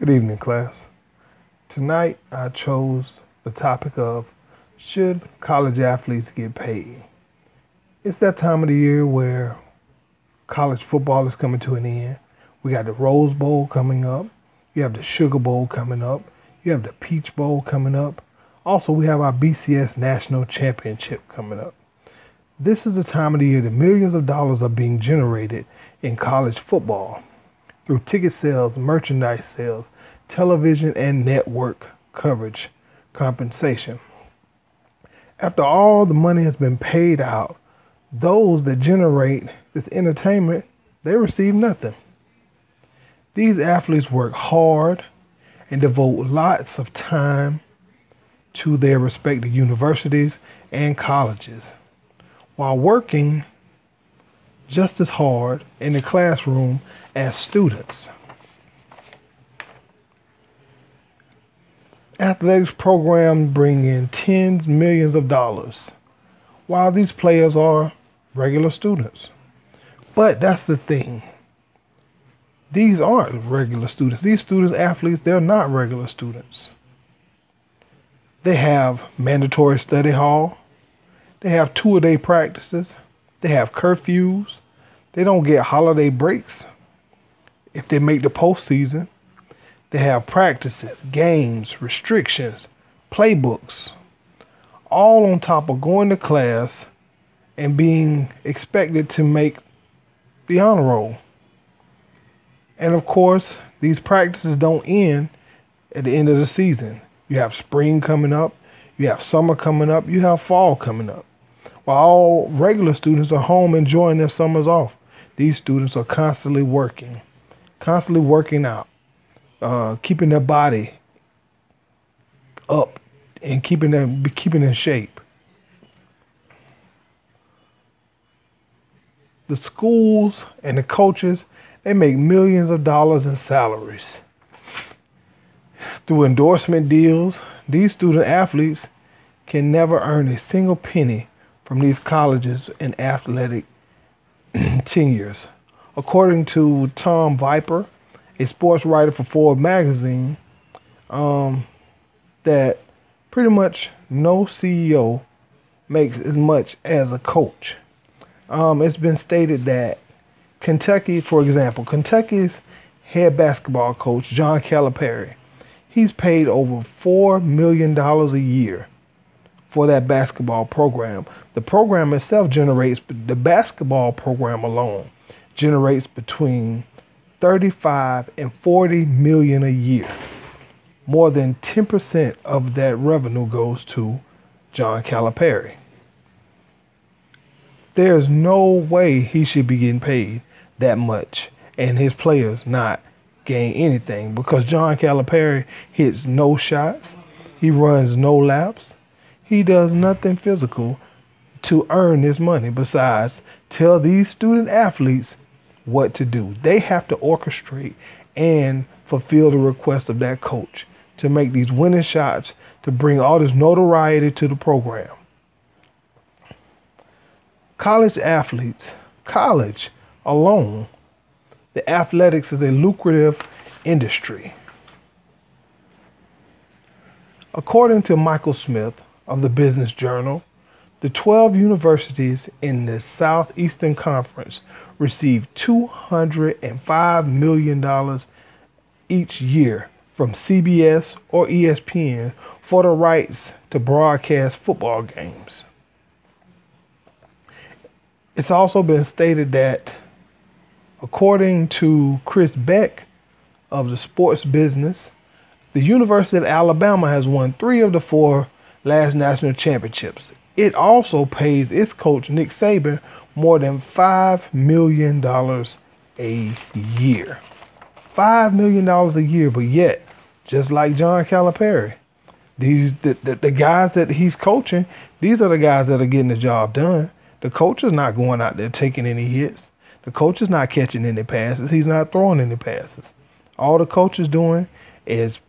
Good evening, class. Tonight I chose the topic of should college athletes get paid? It's that time of the year where college football is coming to an end. We got the Rose Bowl coming up. You have the Sugar Bowl coming up. You have the Peach Bowl coming up. Also, we have our BCS National Championship coming up. This is the time of the year that millions of dollars are being generated in college football through ticket sales, merchandise sales, television and network coverage compensation. After all the money has been paid out, those that generate this entertainment, they receive nothing. These athletes work hard and devote lots of time to their respective universities and colleges, while working just as hard in the classroom as students. Athletics programs bring in tens of millions of dollars, while these players are regular students. But that's the thing. These aren't regular students. These students, athletes, they're not regular students. They have mandatory study hall. They have two-a-day practices. They have curfews. They don't get holiday breaks if they make the postseason. They have practices, games, restrictions, playbooks, all on top of going to class and being expected to make the honor roll. And of course, these practices don't end at the end of the season. You have spring coming up, you have summer coming up, you have fall coming up. While all regular students are home enjoying their summers off, these students are constantly working out, keeping their body up and keeping in shape. The schools and the coaches, they make millions of dollars in salaries. Through endorsement deals, these student athletes can never earn a single penny from these colleges and athletic tenures. According to Tom Viper, a sports writer for Forbes magazine, that pretty much no CEO makes as much as a coach. It's been stated that Kentucky, for example, Kentucky's head basketball coach, John Calipari, he's paid over $4 million a year for that basketball program. The program itself the basketball program alone generates between 35 and 40 million a year. More than 10% of that revenue goes to John Calipari. There's no way he should be getting paid that much and his players not gain anything, because John Calipari hits no shots, he runs no laps, he does nothing physical to earn this money besides tell these student athletes what to do. They have to orchestrate and fulfill the request of that coach to make these winning shots, to bring all this notoriety to the program. College athletes, college alone, the athletics is a lucrative industry. According to Michael Smith of the Business Journal, the 12 universities in the Southeastern Conference receive $205 million each year from CBS or ESPN for the rights to broadcast football games. It's also been stated that, according to Chris Beck of the Sports Business, the University of Alabama has won 3 of the 4 last national championships. It also pays its coach, Nick Saban, more than $5 million a year. $5 million a year, but yet, just like John Calipari, the guys that he's coaching, these are the guys that are getting the job done. The coach is not going out there taking any hits. The coach is not catching any passes. He's not throwing any passes. All the coach is doing is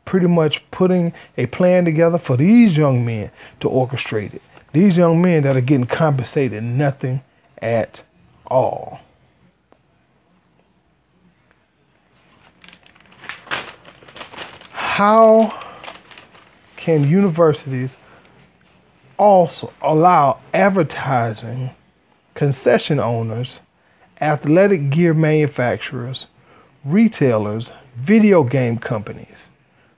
pretty much putting a plan together for these young men to orchestrate it. These young men that are getting compensated nothing at all. how can universities also allow advertising, concession owners, athletic gear manufacturers, retailers, video game companies,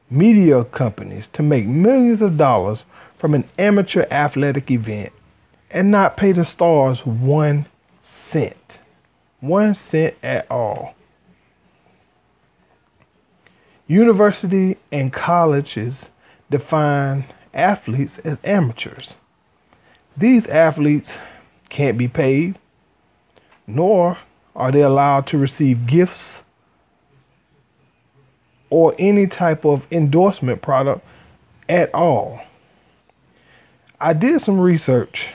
media companies to make millions of dollars from an amateur athletic event and not pay the stars 1 cent? 1 cent at all. University and colleges define athletes as amateurs. These athletes can't be paid, nor are they allowed to receive gifts or any type of endorsement product at all. I did some research,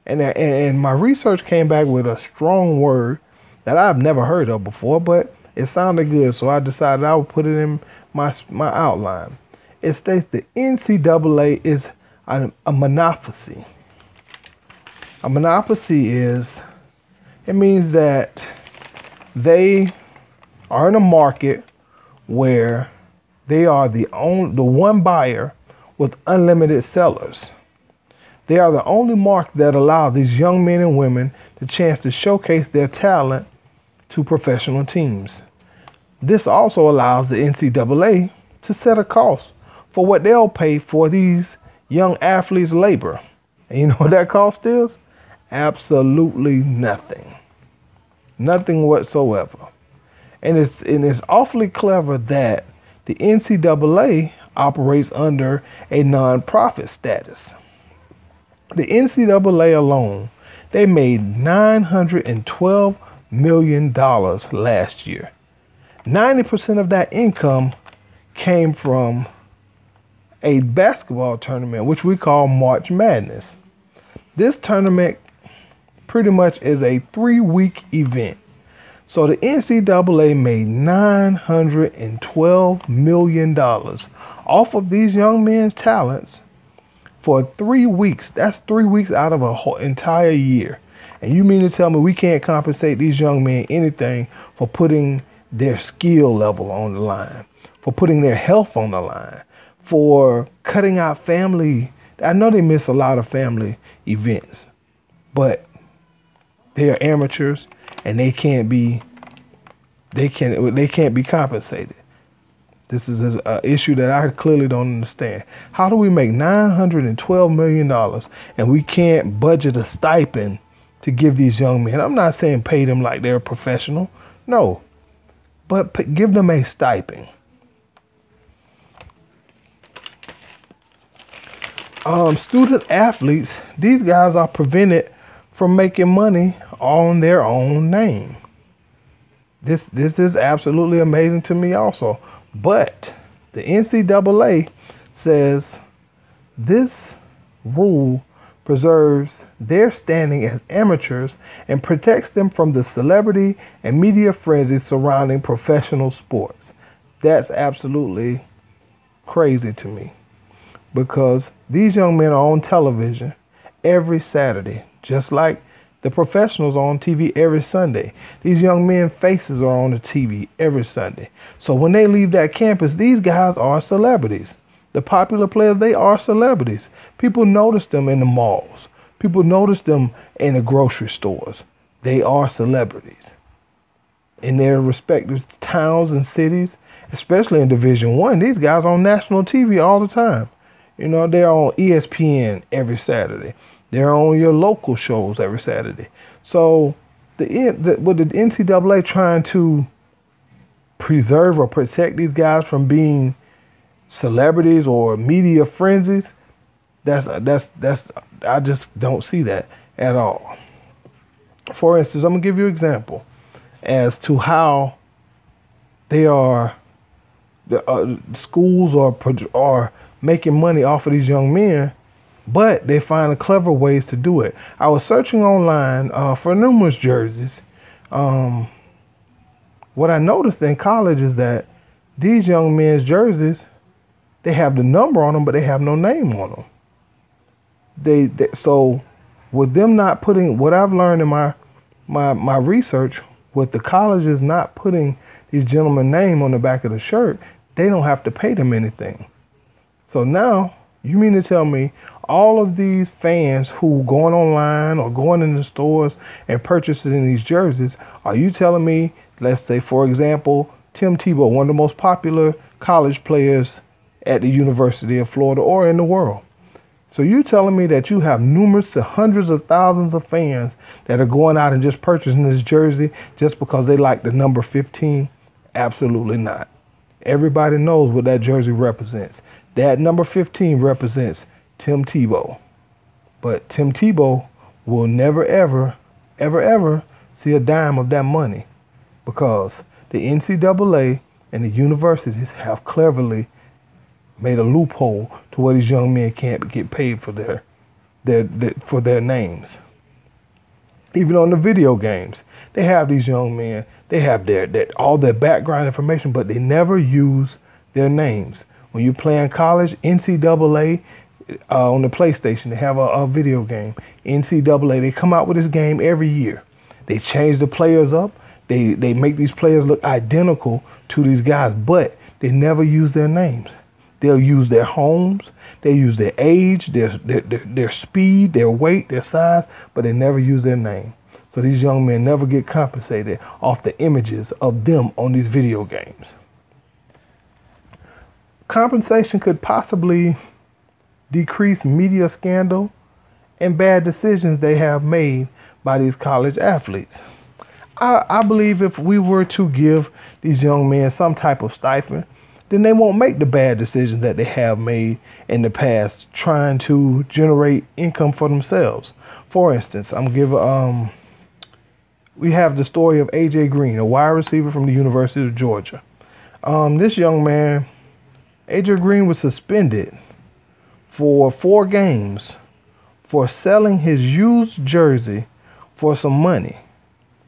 and my research came back with a strong word that I've never heard of before, but it sounded good, so I decided I would put it in my outline. It states the NCAA is a monopoly. A monopoly it means that they are in a market where they are the one buyer with unlimited sellers. They are the only market that allow these young men and women the chance to showcase their talent to professional teams. This also allows the NCAA to set a cost for what they'll pay for these young athletes' labor. And you know what that cost is? Absolutely nothing. Nothing whatsoever. And it's awfully clever that the NCAA operates under a nonprofit status. The NCAA alone, they made $912 million last year. 90% of that income came from a basketball tournament, which we call March Madness. This tournament pretty much is a 3-week event. So the NCAA made $912 million off of these young men's talents for 3 weeks. That's 3 weeks out of a whole entire year. And you mean to tell me we can't compensate these young men anything for putting their skill level on the line, for putting their health on the line, for cutting out family? I know they miss a lot of family events, but they are amateurs and they can't be compensated. This is an issue that I clearly don't understand. How do we make $912 million and we can't budget a stipend to give these young men? I'm not saying pay them like they're a professional. No. But give them a stipend. Student athletes, these guys are prevented from making money on their own name. This is absolutely amazing to me also. But the NCAA says this rule preserves their standing as amateurs and protects them from the celebrity and media frenzy surrounding professional sports. That's absolutely crazy to me, because these young men are on television every Saturday, just like the professionals are on TV every Sunday. These young men's faces are on the TV every Sunday. So when they leave that campus, these guys are celebrities. The popular players, they are celebrities. People notice them in the malls. People notice them in the grocery stores. They are celebrities in their respective towns and cities, especially in Division I. These guys are on national TV all the time. You know, they're on ESPN every Saturday. They're on your local shows every Saturday. So with the NCAA trying to preserve or protect these guys from being celebrities or media frenzies, I just don't see that at all. For instance, I'm gonna give you an example as to how they are the schools are making money off of these young men, but they find clever ways to do it. I was searching online for numerous jerseys. What I noticed in college is that these young men's jerseys, they have the number on them, but they have no name on them. So with them not putting, what I've learned in my research, with the colleges not putting these gentlemen's name on the back of the shirt, they don't have to pay them anything. So now, you mean to tell me all of these fans who going online or going in the stores and purchasing these jerseys, are you telling me, let's say, for example, Tim Tebow, one of the most popular college players at the University of Florida or in the world. So you telling me that you have numerous hundreds of thousands of fans that are going out and just purchasing this jersey just because they like the number 15? Absolutely not. Everybody knows what that jersey represents. That number 15 represents Tim Tebow. But Tim Tebow will never, ever, ever, ever see a dime of that money because the NCAA and the universities have cleverly made a loophole to where these young men can't get paid for their names. Even on the video games, they have these young men, they have all their background information, but they never use their names. When you play in college, NCAA, on the PlayStation, they have a video game. NCAA, they come out with this game every year. They change the players up. They make these players look identical to these guys, but they never use their names. They'll use their homes, they use their age, their speed, their weight, their size, but they never use their name. So these young men never get compensated off the images of them on these video games. Compensation could possibly decrease media scandal and bad decisions they have made by these college athletes. I believe if we were to give these young men some type of stipend, then they won't make the bad decisions that they have made in the past trying to generate income for themselves. For instance, we have the story of A.J. Green, a wide receiver from the University of Georgia. This young man, A.J. Green, was suspended for 4 games for selling his used jersey for some money.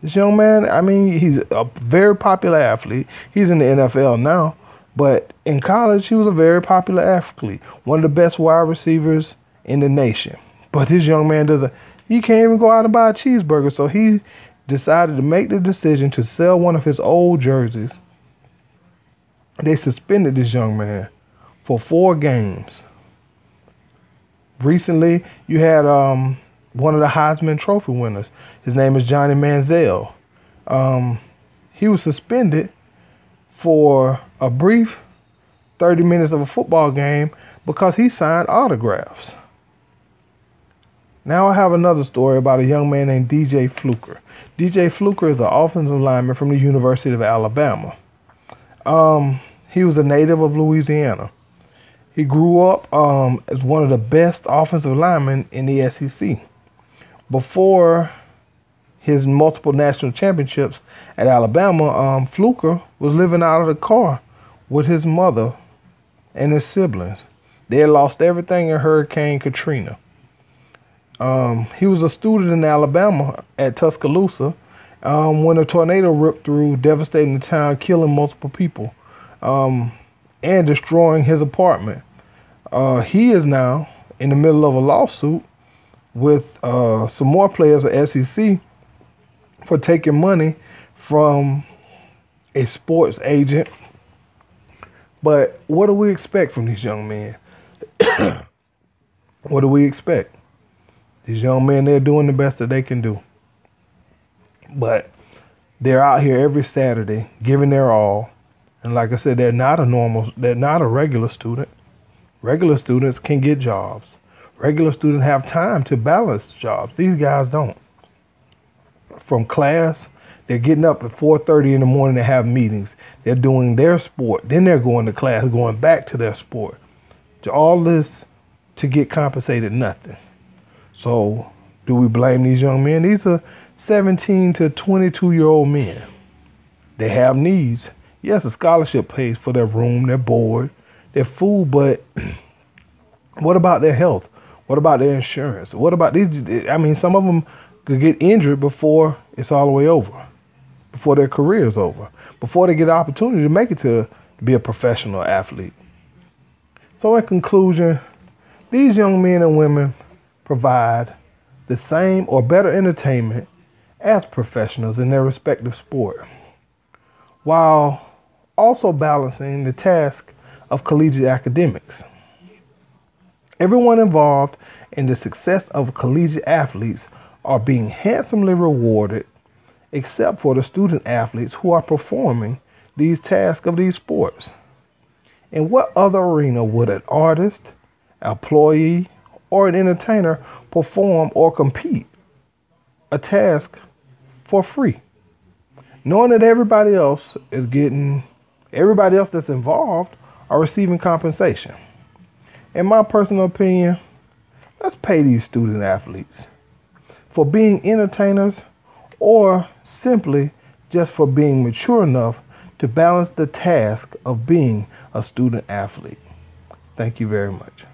This young man, I mean, he's a very popular athlete. He's in the NFL now, but in college, he was a very popular athlete, one of the best wide receivers in the nation. But this young man he can't even go out and buy a cheeseburger, so he decided to make the decision to sell one of his old jerseys. They suspended this young man for 4 games. Recently, you had one of the Heisman Trophy winners. His name is Johnny Manziel. He was suspended for a brief 30 minutes of a football game because he signed autographs. Now I have another story about a young man named DJ Fluker. DJ Fluker is an offensive lineman from the University of Alabama. He was a native of Louisiana. He grew up as one of the best offensive linemen in the SEC. Before his multiple national championships at Alabama, Fluker was living out of the car with his mother and his siblings. They had lost everything in Hurricane Katrina. He was a student in Alabama at Tuscaloosa when a tornado ripped through, devastating the town, killing multiple people and destroying his apartment. He is now in the middle of a lawsuit with some more players at SEC for taking money from a sports agent. But what do we expect from these young men? What do we expect? These young men, they're doing the best that they can do. But they're out here every Saturday giving their all. And like I said, they're not a regular student. Regular students can get jobs. Regular students have time to balance jobs. These guys don't. From class, they're getting up at 4:30 in the morning to have meetings. They're doing their sport. Then they're going to class, going back to their sport. To all this to get compensated nothing. So do we blame these young men? These are 17 to 22-year-old men. They have needs. Yes, a scholarship pays for their room, their board, their food, but what about their health? What about their insurance? What about these? I mean, some of them could get injured before it's all the way over, before their career is over, before they get the opportunity to make it to be a professional athlete. So in conclusion, these young men and women provide the same or better entertainment as professionals in their respective sport. While also balancing the task of collegiate academics. Everyone involved in the success of collegiate athletes are being handsomely rewarded, except for the student athletes who are performing these tasks of these sports. In what other arena would an artist, employee, or an entertainer perform or compete a task for free, knowing that everybody else that's involved are receiving compensation? In my personal opinion, let's pay these student athletes for being entertainers, or simply just for being mature enough to balance the task of being a student athlete. Thank you very much.